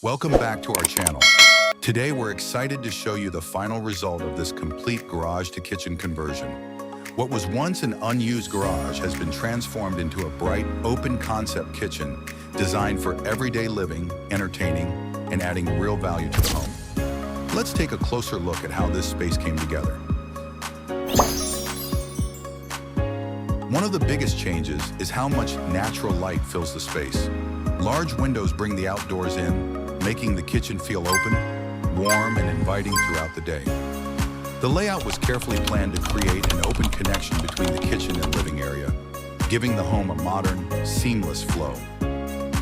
Welcome back to our channel. Today we're excited to show you the final result of this complete garage to kitchen conversion. What was once an unused garage has been transformed into a bright, open concept kitchen designed for everyday living, entertaining, and adding real value to the home. Let's take a closer look at how this space came together. One of the biggest changes is how much natural light fills the space. Large windows bring the outdoors in, making the kitchen feel open, warm, and inviting throughout the day. The layout was carefully planned to create an open connection between the kitchen and living area, giving the home a modern, seamless flow.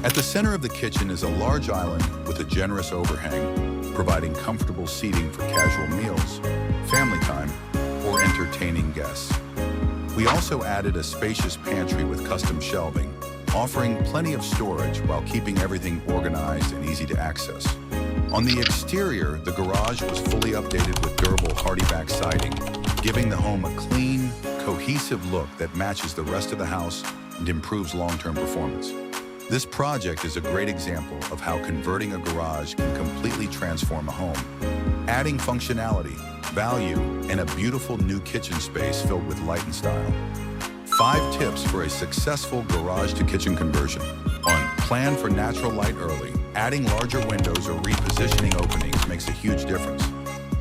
At the center of the kitchen is a large island with a generous overhang, providing comfortable seating for casual meals, family time, or entertaining guests. We also added a spacious pantry with custom shelving, offering plenty of storage while keeping everything organized and easy to access. On the exterior, the garage was fully updated with durable Hardyback siding, giving the home a clean, cohesive look that matches the rest of the house and improves long-term performance. This project is a great example of how converting a garage can completely transform a home, adding functionality, value, and a beautiful new kitchen space filled with light and style. 5 tips for a successful garage to kitchen conversion. 1. Plan for natural light early. Adding larger windows or repositioning openings makes a huge difference.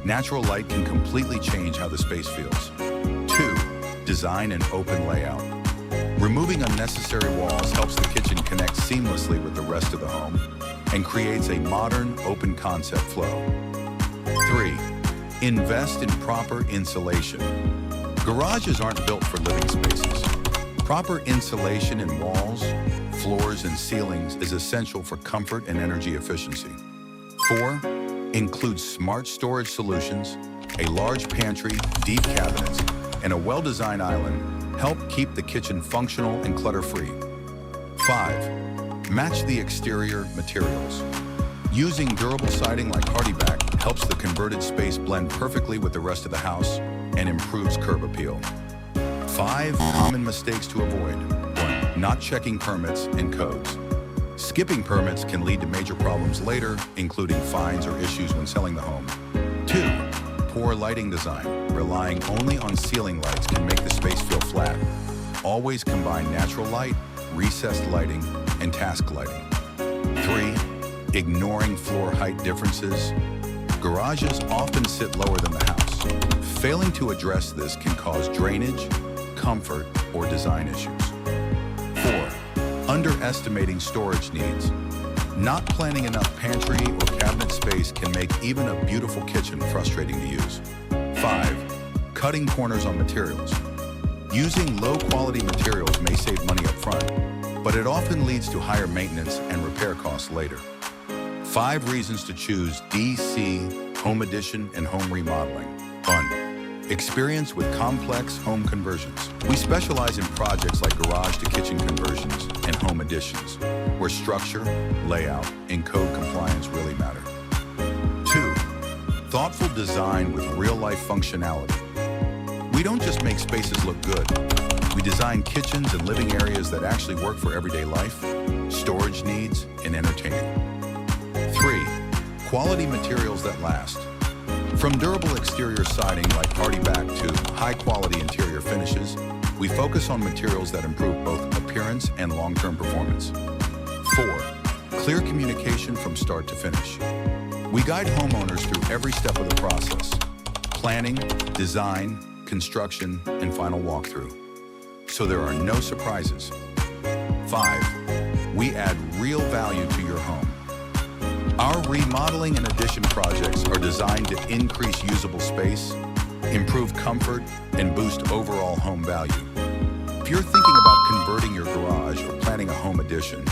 Natural light can completely change how the space feels. 2. Design an open layout. Removing unnecessary walls helps the kitchen connect seamlessly with the rest of the home and creates a modern, open concept flow. 3. Invest in proper insulation. Garages aren't built for living spaces. Proper insulation in walls, floors, and ceilings is essential for comfort and energy efficiency. 4. Include smart storage solutions, a large pantry, deep cabinets, and a well-designed island help keep the kitchen functional and clutter-free. 5. Match the exterior materials. Using durable siding like Hardyback helps the converted space blend perfectly with the rest of the house and improves curb appeal. 5 common mistakes to avoid. 1. Not checking permits and codes. Skipping permits can lead to major problems later, including fines or issues when selling the home. 2. Poor lighting design. Relying only on ceiling lights can make the space feel flat. Always combine natural light, recessed lighting, and task lighting. 3. Ignoring floor height differences. Garages often sit lower than the house. Failing to address this can cause drainage, comfort, or design issues. 4. Underestimating storage needs. Not planning enough pantry or cabinet space can make even a beautiful kitchen frustrating to use. 5. Cutting corners on materials. Using low-quality materials may save money up front, but it often leads to higher maintenance and repair costs later. 5 reasons to choose DC, Home Edition, and Home Remodeling. 1. Experience with complex home conversions. We specialize in projects like garage to kitchen conversions and home additions, where structure, layout, and code compliance really matter. 2. Thoughtful design with real-life functionality. We don't just make spaces look good. We design kitchens and living areas that actually work for everyday life, storage needs, and entertaining. 3. Quality materials that last. From durable exterior siding like Hardyback to high-quality interior finishes, we focus on materials that improve both appearance and long-term performance. 4. Clear communication from start to finish. We guide homeowners through every step of the process: planning, design, construction, and final walkthrough, so there are no surprises. 5. We add real value to your home. Our remodeling and addition projects are designed to increase usable space, improve comfort, and boost overall home value. If you're thinking about converting your garage or planning a home addition,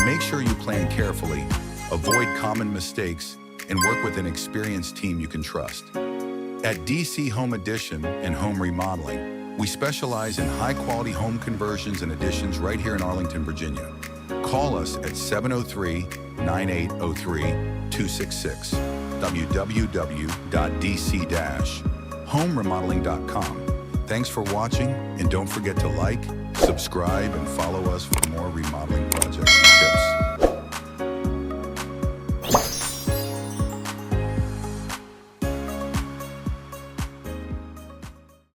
make sure you plan carefully, avoid common mistakes, and work with an experienced team you can trust. At DC Home Edition and Home Remodeling, we specialize in high-quality home conversions and additions right here in Arlington, Virginia. Call us at 703-9803-266, www.dc-homeremodeling.com. Thanks for watching, and don't forget to like, subscribe, and follow us for more remodeling projects and tips.